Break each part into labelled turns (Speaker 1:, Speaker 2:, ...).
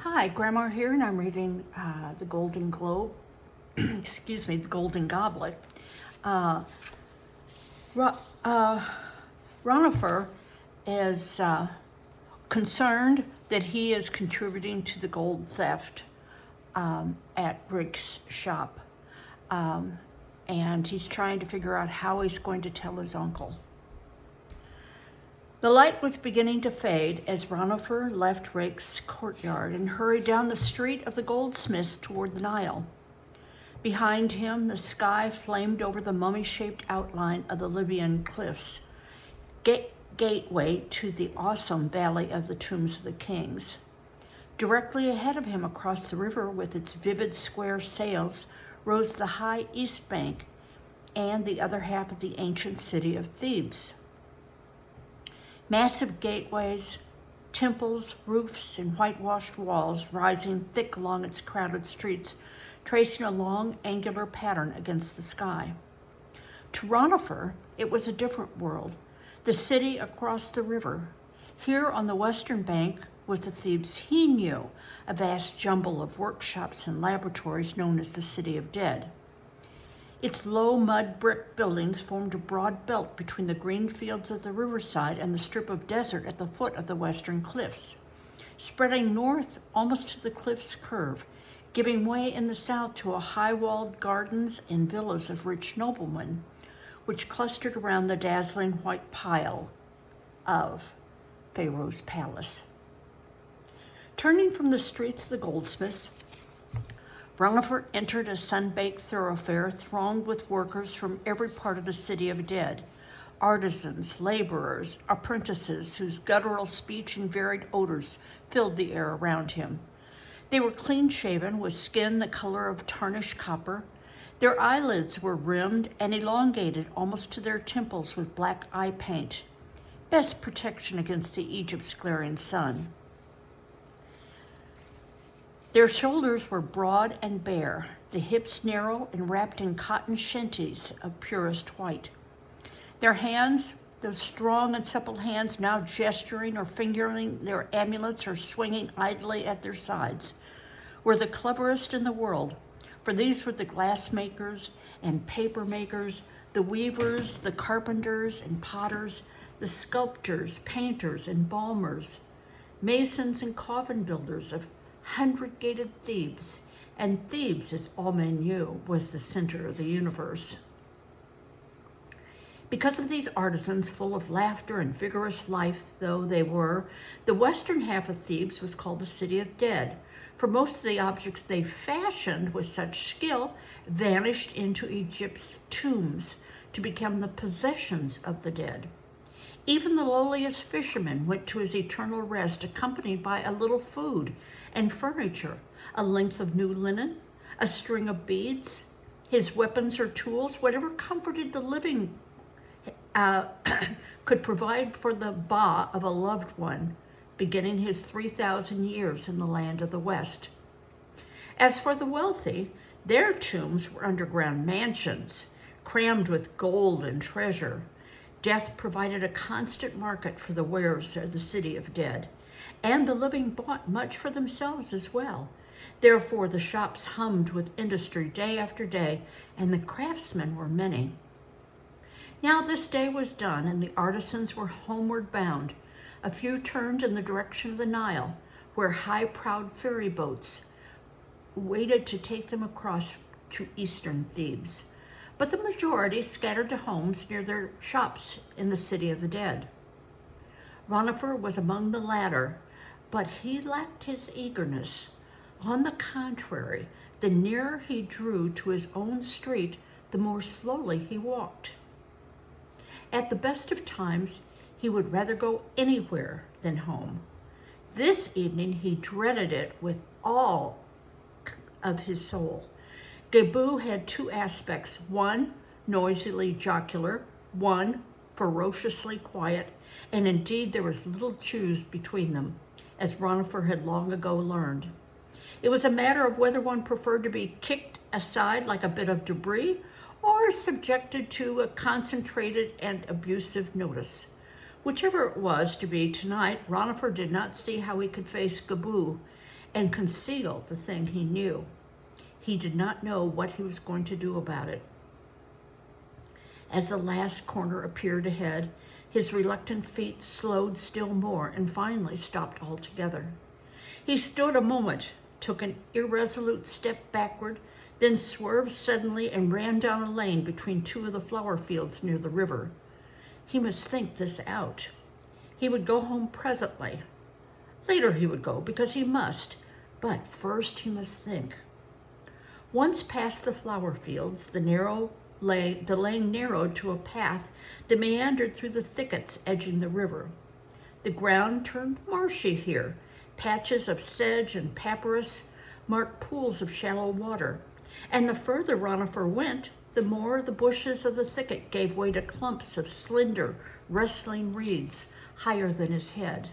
Speaker 1: Hi, Grandma here, and I'm reading the Golden Globe, the Golden Goblet. Uh, Ra- uh, Ranofer is concerned that he is contributing to the gold theft at Rick's shop. And he's trying to figure out how he's going to tell his uncle. The light was beginning to fade as Ranofer left Rake's courtyard and hurried down the street of the goldsmiths toward the Nile. Behind him, the sky flamed over the mummy-shaped outline of the Libyan cliffs, gateway to the awesome Valley of the Tombs of the Kings. Directly ahead of him across the river with its vivid square sails rose the high east bank and the other half of the ancient city of Thebes. Massive gateways, temples, roofs, and whitewashed walls rising thick along its crowded streets, tracing a long, angular pattern against the sky. To Ranofer, it was a different world, the city across the river. Here on the western bank was the Thebes he knew, a vast jumble of workshops and laboratories known as the City of Dead. Its low mud brick buildings formed a broad belt between the green fields of the riverside and the strip of desert at the foot of the western cliffs, spreading north almost to the cliff's curve, giving way in the south to a high-walled gardens and villas of rich noblemen, which clustered around the dazzling white pile of Pharaoh's palace. Turning from the streets of the goldsmiths, Ranofer entered a sun-baked thoroughfare thronged with workers from every part of the City of Dead, artisans, laborers, apprentices whose guttural speech and varied odors filled the air around him. They were clean-shaven with skin the color of tarnished copper. Their eyelids were rimmed and elongated almost to their temples with black eye paint, best protection against the Egypt's glaring sun. Their shoulders were broad and bare, the hips narrow and wrapped in cotton shenties of purest white. Their hands, those strong and supple hands now gesturing or fingering their amulets or swinging idly at their sides, were the cleverest in the world, for these were the glassmakers and paper makers, the weavers, the carpenters and potters, the sculptors, painters, embalmers, masons and coffin builders of 100-gated Thebes, and Thebes, as all men knew, was the center of the universe. Because of these artisans full of laughter and vigorous life though they were, the western half of Thebes was called the City of Dead, for most of the objects they fashioned with such skill vanished into Egypt's tombs to become the possessions of the dead. Even the lowliest fisherman went to his eternal rest accompanied by a little food and furniture, a length of new linen, a string of beads, his weapons or tools, whatever comforted the living could provide for the ba of a loved one, beginning his 3,000 years in the land of the West. As for the wealthy, their tombs were underground mansions, crammed with gold and treasure. Death provided a constant market for the wares of the City of Dead, and the living bought much for themselves as well. Therefore, the shops hummed with industry day after day, and the craftsmen were many. Now this day was done, and the artisans were homeward bound. A few turned in the direction of the Nile, where high-prowed ferry boats waited to take them across to eastern Thebes. But the majority scattered to homes near their shops in the City of the Dead. Ranofer was among the latter, but he lacked his eagerness. On the contrary, the nearer he drew to his own street, the more slowly he walked. At the best of times, he would rather go anywhere than home. This evening, he dreaded it with all of his soul. Gaboo had two aspects, one noisily jocular, one ferociously quiet, and indeed there was little choose between them, as Ranofer had long ago learned. It was a matter of whether one preferred to be kicked aside like a bit of debris or subjected to a concentrated and abusive notice. Whichever it was to be tonight, Ranofer did not see how he could face Gaboo, and conceal the thing he knew. He did not know what he was going to do about it. As the last corner appeared ahead, his reluctant feet slowed still more and finally stopped altogether. He stood a moment, took an irresolute step backward, then swerved suddenly and ran down a lane between two of the flower fields near the river. He must think this out. He would go home presently. Later he would go, because he must, but first he must think. Once past the flower fields, the lane narrowed to a path that meandered through the thickets edging the river. The ground turned marshy here. Patches of sedge and papyrus marked pools of shallow water. And the further Ranofer went, the more the bushes of the thicket gave way to clumps of slender, rustling reeds higher than his head.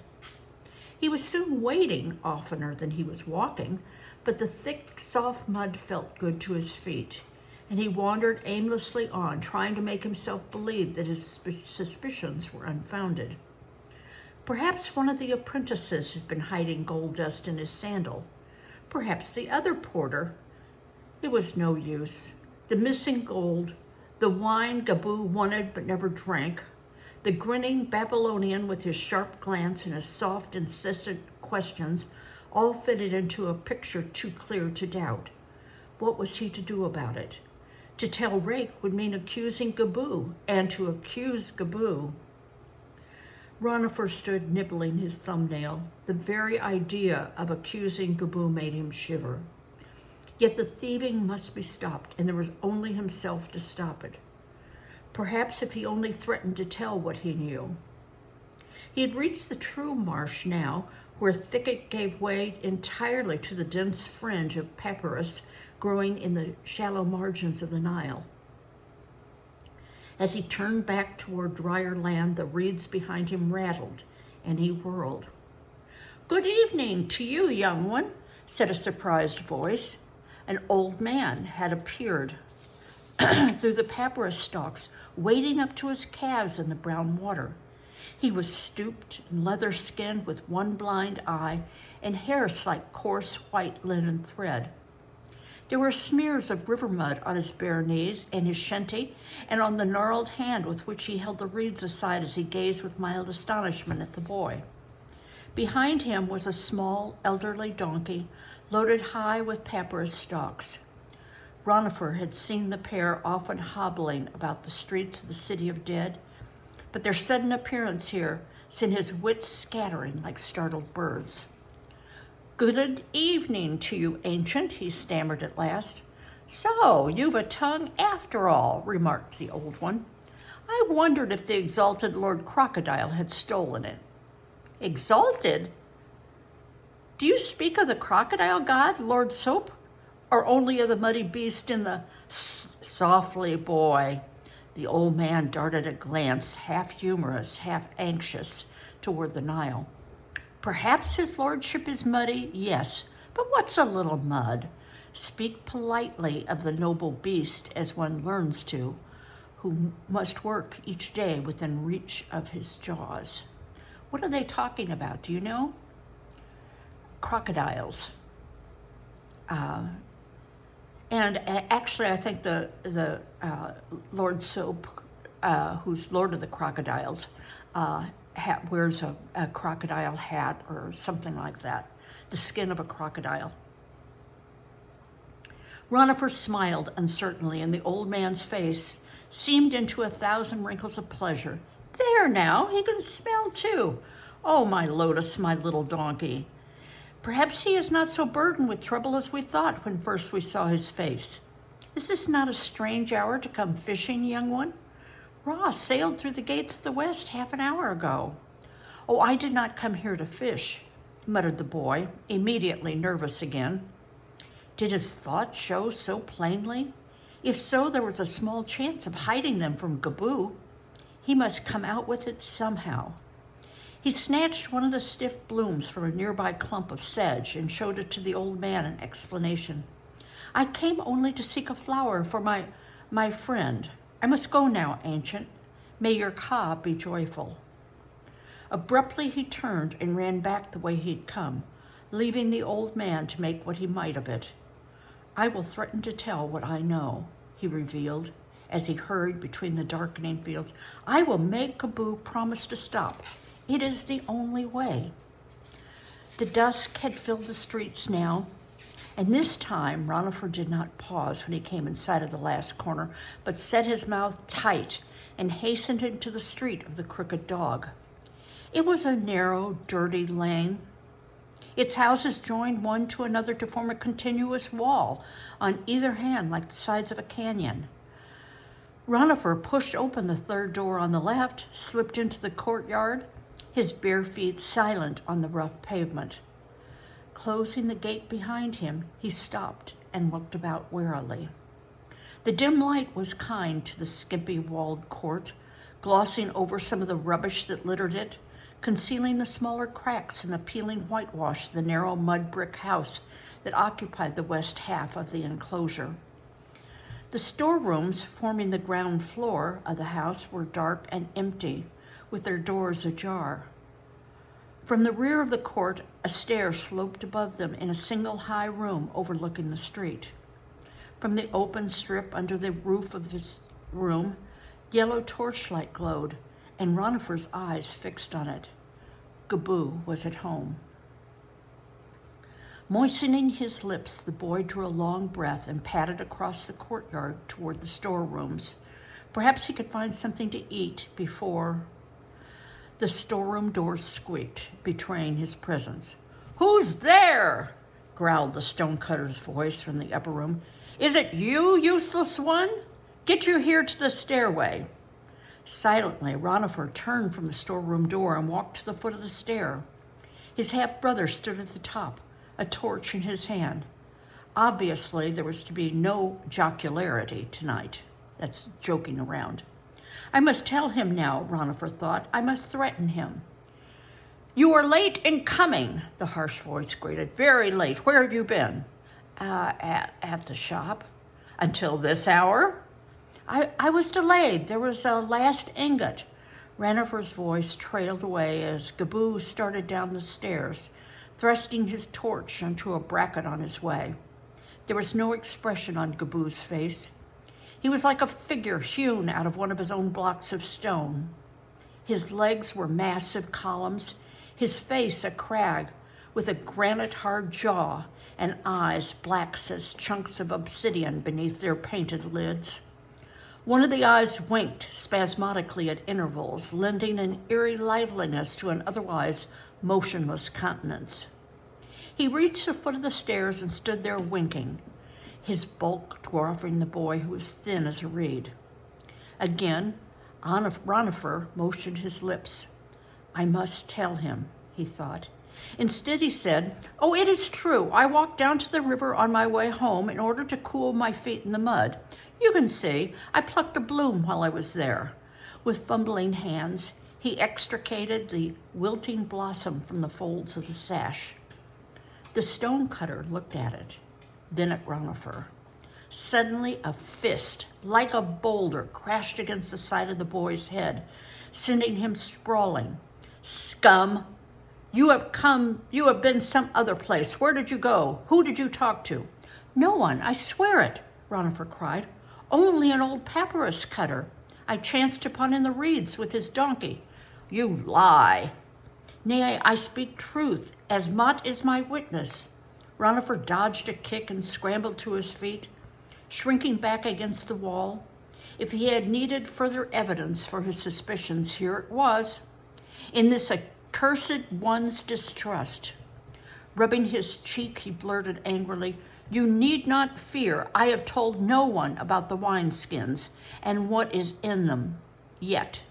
Speaker 1: He was soon wading oftener than he was walking, but the thick, soft mud felt good to his feet, and he wandered aimlessly on, trying to make himself believe that his suspicions were unfounded. Perhaps one of the apprentices had been hiding gold dust in his sandal. Perhaps the other porter. It was no use. The missing gold, the wine Gaboo wanted but never drank, the grinning Babylonian with his sharp glance and his soft, insistent questions all fitted into a picture too clear to doubt. What was he to do about it? To tell Rake would mean accusing Gaboo, and to accuse Gaboo. Ranofer stood nibbling his thumbnail. The very idea of accusing Gaboo made him shiver. Yet the thieving must be stopped, and there was only himself to stop it. Perhaps if he only threatened to tell what he knew. He had reached the true marsh now, where thicket gave way entirely to the dense fringe of papyrus growing in the shallow margins of the Nile. As he turned back toward drier land, the reeds behind him rattled, and he whirled. "Good evening to you, young one," said a surprised voice. An old man had appeared through the papyrus stalks, wading up to his calves in the brown water. He was stooped and leather-skinned with one blind eye and hair like coarse white linen thread. There were smears of river mud on his bare knees and his shenty, and on the gnarled hand with which he held the reeds aside as he gazed with mild astonishment at the boy. Behind him was a small, elderly donkey, loaded high with papyrus stalks. Ranofer had seen the pair often hobbling about the streets of the city of dead, but their sudden appearance here sent his wits scattering like startled birds. "Good evening to you, ancient," he stammered at last. "So, you've a tongue after all," remarked the old one. "I wondered if the exalted Lord Crocodile had stolen it." "Exalted? Do you speak of the crocodile god, Lord Soap, or only of the muddy beast in the—" "Softly, boy." The old man darted a glance, half humorous, half anxious, toward the Nile. "Perhaps his lordship is muddy, yes, but what's a little mud? Speak politely of the noble beast as one learns to, who must work each day within reach of his jaws." "What are they talking about, do you know?" "Crocodiles. Actually, I think the Lord Soap, who's Lord of the Crocodiles, wears a crocodile hat or something like that, the skin of a crocodile." Ranofer smiled uncertainly, and the old man's face seemed into 1,000 wrinkles of pleasure. "There now, he can smell too. Oh, my Lotus, my little donkey. Perhaps he is not so burdened with trouble as we thought when first we saw his face. Is this not a strange hour to come fishing, young one? Ra sailed through the gates of the west half an hour ago." "Oh, I did not come here to fish," muttered the boy, immediately nervous again. Did his thoughts show so plainly? If so, there was a small chance of hiding them from Gaboo. He must come out with it somehow. He snatched one of the stiff blooms from a nearby clump of sedge and showed it to the old man in explanation. "I came only to seek a flower for my friend. I must go now, ancient. May your Ka be joyful." Abruptly he turned and ran back the way he'd come. leaving the old man to make what he might of it. I will threaten to tell what I know, he revealed as he hurried between the darkening fields. I will make Gaboo promise to stop. It is the only way. The dusk had filled the streets now, and this time Ranofer did not pause when he came in sight of the last corner, but set his mouth tight and hastened into the street of the Crooked Dog. It was a narrow, dirty lane. Its houses joined one to another to form a continuous wall on either hand like the sides of a canyon. Ranofer pushed open the third door on the left, slipped into the courtyard, his bare feet silent on the rough pavement. Closing the gate behind him, he stopped and looked about warily. The dim light was kind to the skimpy walled court, glossing over some of the rubbish that littered it, concealing the smaller cracks in the peeling whitewash of the narrow mud brick house that occupied the west half of the enclosure. The storerooms forming the ground floor of the house were dark and empty, with their doors ajar. From the rear of the court, a stair sloped above them in a single high room overlooking the street. From the open strip under the roof of this room, yellow torchlight glowed, and Ranofer's eyes fixed on it. Gaboo was at home. Moistening his lips, the boy drew a long breath and padded across the courtyard toward the storerooms. Perhaps he could find something to eat before... The storeroom door squeaked, betraying his presence. "Who's there?" growled the stonecutter's voice from the upper room. "Is it you, useless one? Get you here to the stairway." Silently, Ranofer turned from the storeroom door and walked to the foot of the stair. His half-brother stood at the top, a torch in his hand. Obviously, there was to be no jocularity tonight. That's joking around. I must tell him now, Ranofer thought. I must threaten him. "You are late in coming," the harsh voice grated. "Very late. Where have you been?" At the shop." "Until this hour?" I was delayed. There was a last ingot." Ranofer's voice trailed away as Gaboo started down the stairs, thrusting his torch onto a bracket on his way. There was no expression on Gaboo's face. He was like a figure hewn out of one of his own blocks of stone. His legs were massive columns, his face a crag with a granite-hard jaw and eyes black as chunks of obsidian beneath their painted lids. One of the eyes winked spasmodically at intervals, lending an eerie liveliness to an otherwise motionless countenance. He reached the foot of the stairs and stood there winking, his bulk dwarfing the boy who was thin as a reed. Again, Ranofer motioned his lips. I must tell him, he thought. Instead, he said, "Oh, it is true. I walked down to the river on my way home in order to cool my feet in the mud. You can see, I plucked a bloom while I was there." With fumbling hands, he extricated the wilting blossom from the folds of the sash. The stonecutter looked at it, then at Ranofer. Suddenly, a fist, like a boulder, crashed against the side of the boy's head, sending him sprawling. "Scum! You have been some other place. Where did you go? Who did you talk to?" "No one, I swear it," Ranofer cried. "Only an old papyrus cutter I chanced upon in the reeds with his donkey." "You lie." "Nay, I speak truth, as Mott is my witness." Ranofer dodged a kick and scrambled to his feet, shrinking back against the wall. If he had needed further evidence for his suspicions, here it was, in this accursed one's distrust. Rubbing his cheek, he blurted angrily, "You need not fear. I have told no one about the wineskins and what is in them, yet."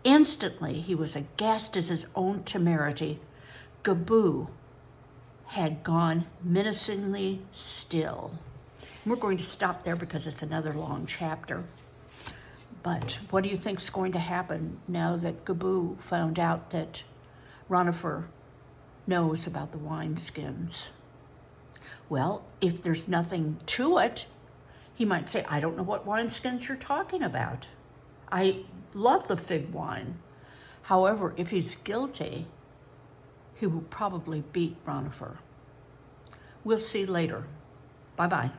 Speaker 1: Instantly, he was aghast at his own temerity. Gaboo had gone menacingly still. We're going to stop there because it's another long chapter. But what do you think is going to happen now that Gaboo found out that Ranofer knows about the wineskins? Well, if there's nothing to it, he might say, "I don't know what wineskins you're talking about. I love the fig wine." However, if he's guilty, he will probably beat Ranofer. We'll see later. Bye-bye.